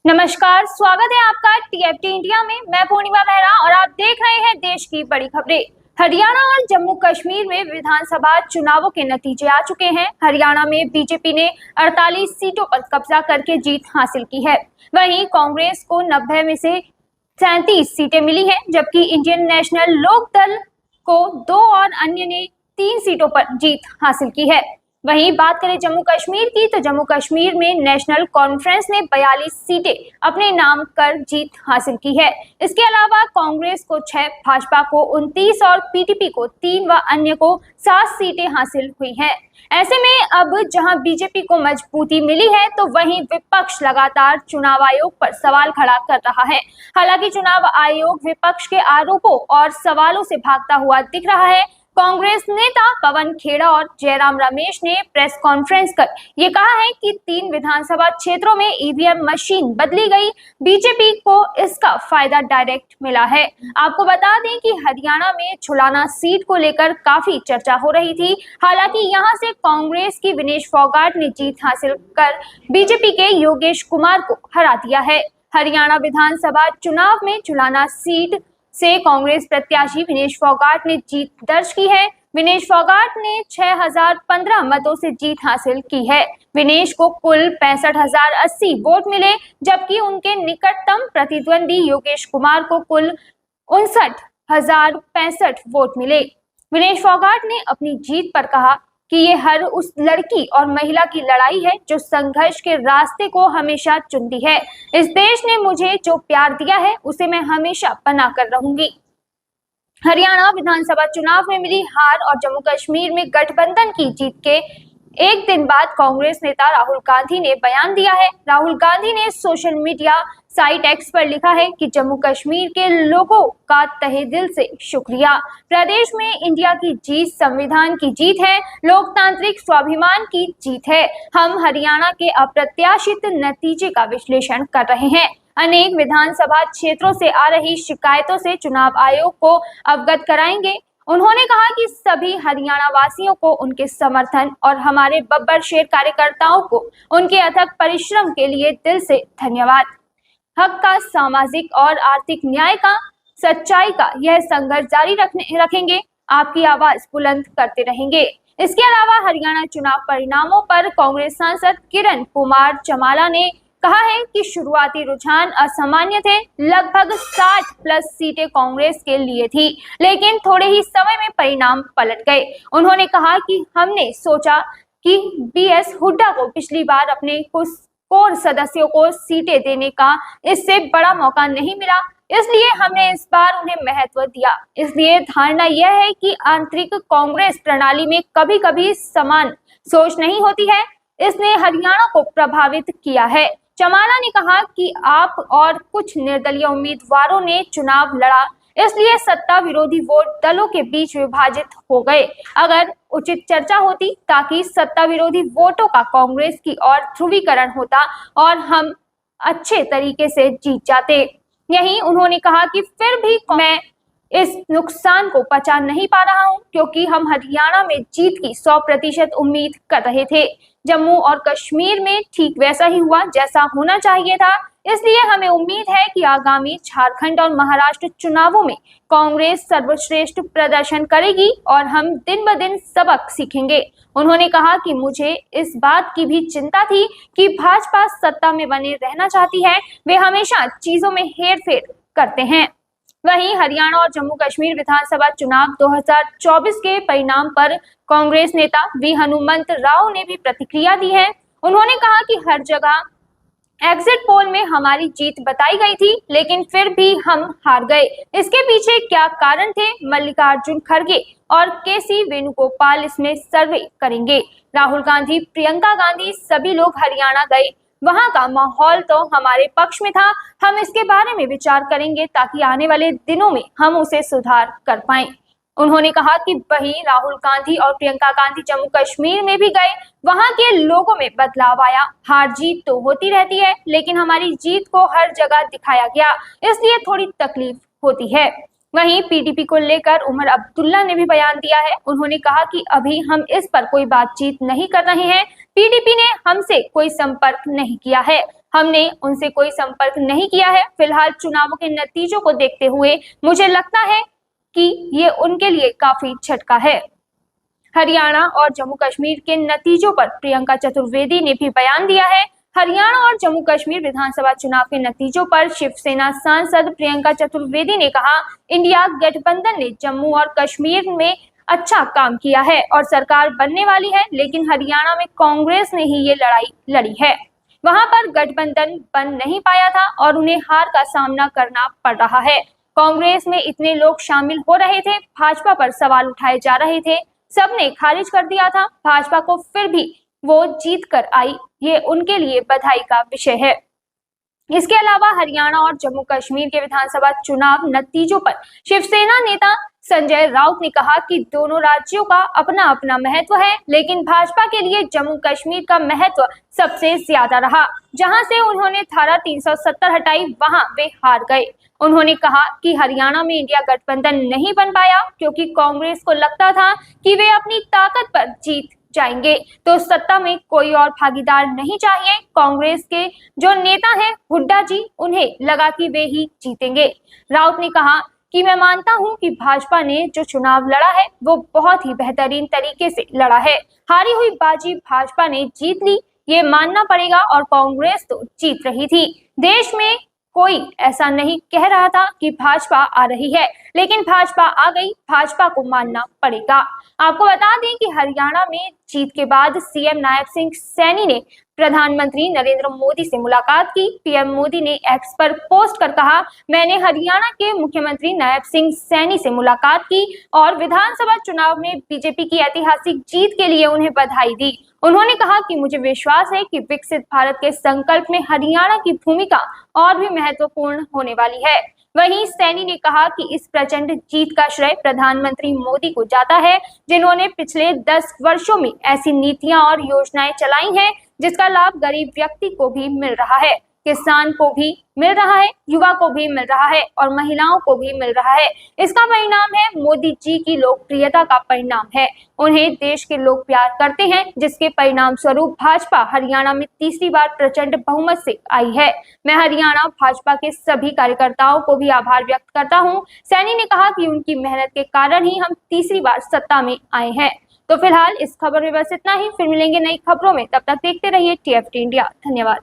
नमस्कार, स्वागत है आपका टीएफटी इंडिया में। मैं पूर्णिमा बेहरा और आप देख रहे हैं देश की बड़ी खबरें। हरियाणा और जम्मू कश्मीर में विधानसभा चुनावों के नतीजे आ चुके हैं। हरियाणा में बीजेपी ने 48 सीटों पर कब्जा करके जीत हासिल की है। वहीं कांग्रेस को 90 में से 37 सीटें मिली हैं, जबकि इंडियन नेशनल लोक दल को 2 और अन्य ने 3 सीटों पर जीत हासिल की है। वहीं बात करें जम्मू कश्मीर की, तो जम्मू कश्मीर में नेशनल कॉन्फ्रेंस ने 42 सीटें अपने नाम कर जीत हासिल की है। इसके अलावा कांग्रेस को 6, भाजपा को 29 और पीडीपी को 3 व अन्य को 7 सीटें हासिल हुई हैं। ऐसे में अब जहां बीजेपी को मजबूती मिली है, तो वहीं विपक्ष लगातार चुनाव आयोग पर सवाल खड़ा कर रहा है। हालांकि चुनाव आयोग विपक्ष के आरोपों और सवालों से भागता हुआ दिख रहा है। कांग्रेस नेता पवन खेड़ा और जयराम रमेश ने प्रेस कॉन्फ्रेंस कर ये कहा है कि 3 विधानसभा क्षेत्रों में ईवीएम मशीन बदली गई। बीजेपी को इसका फायदा डायरेक्ट मिला है। आपको बता दें कि हरियाणा में छुलाना सीट को लेकर काफी चर्चा हो रही थी। हालांकि यहां से कांग्रेस की विनेश फोगाट ने जीत हासिल कर बीजेपी के योगेश कुमार को हरा दिया है। हरियाणा विधानसभा चुनाव में छुलाना सीट से कांग्रेस प्रत्याशी विनेश फोगाट ने जीत दर्ज की है। विनेश फोगाट ने 6015 मतों से जीत हासिल की है। विनेश को कुल 65,080 वोट मिले, जबकि उनके निकटतम प्रतिद्वंदी योगेश कुमार को कुल 59,065 वोट मिले। विनेश फोगाट ने अपनी जीत पर कहा कि ये हर उस लड़की और महिला की लड़ाई है जो संघर्ष के रास्ते को हमेशा चुनती है। इस देश ने मुझे जो प्यार दिया है उसे मैं हमेशा बना कर रहूंगी। हरियाणा विधानसभा चुनाव में मिली हार और जम्मू कश्मीर में गठबंधन की जीत के एक दिन बाद कांग्रेस नेता राहुल गांधी ने बयान दिया है। राहुल गांधी ने सोशल मीडिया साइट एक्स पर लिखा है कि जम्मू कश्मीर के लोगों का तहे दिल से शुक्रिया। प्रदेश में इंडिया की जीत संविधान की जीत है, लोकतांत्रिक स्वाभिमान की जीत है। हम हरियाणा के अप्रत्याशित नतीजे का विश्लेषण कर रहे हैं। अनेक विधानसभा क्षेत्रों से आ रही शिकायतों से चुनाव आयोग को अवगत कराएंगे। उन्होंने कहा कि सभी हरियाणा वासियों को उनके समर्थन और हमारे बब्बर शेर कार्यकर्ताओं को उनके अथक परिश्रम के लिए दिल से धन्यवाद। हक का, सामाजिक और आर्थिक न्याय का, सच्चाई का यह संघर्ष जारी रखेंगे। आपकी आवाज बुलंद करते रहेंगे। इसके अलावा हरियाणा चुनाव परिणामों पर कांग्रेस सांसद किरण कुमार चमाला ने कहा है कि शुरुआती रुझान असामान्य थे। लगभग 60+ सीटें कांग्रेस के लिए थी, लेकिन थोड़े ही समय में परिणाम पलट गए। उन्होंने कहा कि हमने सोचा कि बीएस हुड्डा को पिछली बार अपने कुछ कोर सदस्यों को सीटें देने का इससे बड़ा मौका नहीं मिला, इसलिए हमने इस बार उन्हें महत्व दिया। इसलिए धारणा यह है कि आंतरिक कांग्रेस प्रणाली में कभी कभी समान सोच नहीं होती है। इसने हरियाणा को प्रभावित किया है। चमाला ने कहा कि आप और कुछ निर्दलीय उम्मीदवारों ने चुनाव लड़ा, इसलिए सत्ता विरोधी वोट दलों के बीच विभाजित हो गए। अगर उचित चर्चा होती ताकि सत्ता विरोधी वोटों का कांग्रेस की ओर ध्रुवीकरण होता और हम अच्छे तरीके से जीत जाते। यहीं उन्होंने कहा कि फिर भी मैं इस नुकसान को पचा नहीं पा रहा हूं, क्योंकि हम हरियाणा में जीत की 100% उम्मीद कर रहे थे। जम्मू और कश्मीर में ठीक वैसा ही हुआ जैसा होना चाहिए था। इसलिए हमें उम्मीद है कि आगामी झारखंड और महाराष्ट्र चुनावों में कांग्रेस सर्वश्रेष्ठ प्रदर्शन करेगी और हम दिन ब दिन सबक सीखेंगे। उन्होंने कहा कि मुझे इस बात की भी चिंता थी कि भाजपा सत्ता में बने रहना चाहती है, वे हमेशा चीजों में हेरफेर करते हैं। वहीं हरियाणा और जम्मू कश्मीर विधानसभा चुनाव 2024 के परिणाम पर कांग्रेस नेता वी हनुमंत राव ने भी प्रतिक्रिया दी है। उन्होंने कहा कि हर जगह एग्जिट पोल में हमारी जीत बताई गई थी, लेकिन फिर भी हम हार गए। इसके पीछे क्या कारण थे, मल्लिकार्जुन खड़गे और केसी वेणुगोपाल इसमें सर्वे करेंगे। राहुल गांधी, प्रियंका गांधी सभी लोग हरियाणा गए, वहां का माहौल तो हमारे पक्ष में था। हम इसके बारे में विचार करेंगे ताकि आने वाले दिनों में हम उसे सुधार कर पाएं। उन्होंने कहा कि वहीं राहुल गांधी और प्रियंका गांधी जम्मू कश्मीर में भी गए, वहां के लोगों में बदलाव आया। हार जीत तो होती रहती है, लेकिन हमारी जीत को हर जगह दिखाया गया, इसलिए थोड़ी तकलीफ होती है। वहीं पीडीपी को लेकर उमर अब्दुल्ला ने भी बयान दिया है। उन्होंने कहा कि अभी हम इस पर कोई बातचीत नहीं कर रहे हैं। पीडीपी ने हमसे कोई संपर्क नहीं किया है। हमने उनसे कोई संपर्क नहीं किया है। फिलहाल चुनावों के नतीजों को देखते हुए मुझे लगता है कि ये उनके लिए काफी झटका है। हरियाणा और जम्मू कश्मीर के नतीजों पर प्रियंका चतुर्वेदी ने भी बयान दिया है। हरियाणा और जम्मू कश्मीर विधानसभा चुनाव के नतीजों पर शिवसेना सांसद प्रियंका चतुर्वेदी ने कहा, इंडिया गठबंधन ने जम्मू और कश्मीर में अच्छा काम किया है और सरकार बनने वाली है, लेकिन हरियाणा में कांग्रेस ने ही ये लड़ाई लड़ी है। वहां पर गठबंधन बन नहीं पाया था और उन्हें हार का सामना करना पड़ रहा है। कांग्रेस में इतने लोग शामिल हो रहे थे, भाजपा पर सवाल उठाए जा रहे थे, सबने खारिज कर दिया था भाजपा को, फिर भी वो जीत कर आई, ये उनके लिए बधाई का विषय है। इसके अलावा हरियाणा और जम्मू कश्मीर के विधानसभा चुनाव नतीजों पर शिवसेना नेता संजय राउत ने कहा कि दोनों राज्यों का अपना अपना महत्व है, लेकिन भाजपा के लिए जम्मू कश्मीर का महत्व सबसे ज्यादा रहा। जहां से उन्होंने धारा 370 हटाई, वहां वे हार गए। उन्होंने कहा कि हरियाणा में इंडिया गठबंधन नहीं बन पाया क्योंकि कांग्रेस को लगता था कि वे अपनी ताकत पर जीत जाएंगे, तो सत्ता में कोई और भागीदार नहीं चाहिए। कांग्रेस के जो नेता हैं हुड्डा जी, उन्हें लगा कि वे ही जीतेंगे। राउत ने कहा कि मैं मानता हूं कि भाजपा ने जो चुनाव लड़ा है वो बहुत ही बेहतरीन तरीके से लड़ा है। हारी हुई बाजी भाजपा ने जीत ली, ये मानना पड़ेगा, और कांग्रेस तो जीत रही थी। देश में कोई ऐसा नहीं कह रहा था कि भाजपा आ रही है, लेकिन भाजपा आ गई, भाजपा को मानना पड़ेगा। आपको बता दें कि हरियाणा में जीत के बाद सीएम नायब सिंह सैनी ने प्रधानमंत्री नरेंद्र मोदी से मुलाकात की। पीएम मोदी ने एक्स पर पोस्ट कर कहा, मैंने हरियाणा के मुख्यमंत्री नायब सिंह सैनी से मुलाकात की और विधानसभा चुनाव में बीजेपी की ऐतिहासिक जीत के लिए उन्हें बधाई दी। उन्होंने कहा कि मुझे विश्वास है कि विकसित भारत के संकल्प में हरियाणा की भूमिका और भी महत्वपूर्ण होने वाली है। वहीं सैनी ने कहा कि इस प्रचंड जीत का श्रेय प्रधानमंत्री मोदी को जाता है, जिन्होंने पिछले 10 वर्षों में ऐसी नीतियां और योजनाएं चलाई हैं जिसका लाभ गरीब व्यक्ति को भी मिल रहा है, किसान को भी मिल रहा है, युवा को भी मिल रहा है और महिलाओं को भी मिल रहा है। इसका परिणाम है मोदी जी की लोकप्रियता का परिणाम है। उन्हें देश के लोग प्यार करते हैं, जिसके परिणाम स्वरूप भाजपा हरियाणा में तीसरी बार प्रचंड बहुमत से आई है। मैं हरियाणा भाजपा के सभी कार्यकर्ताओं को भी आभार व्यक्त करता हूं। सैनी ने कहा कि उनकी मेहनत के कारण ही हम तीसरी बार सत्ता में आए हैं। तो फिलहाल इस खबर में बस इतना ही, फिर मिलेंगे नई खबरों में, तब तक देखते रहिए TFT इंडिया। धन्यवाद।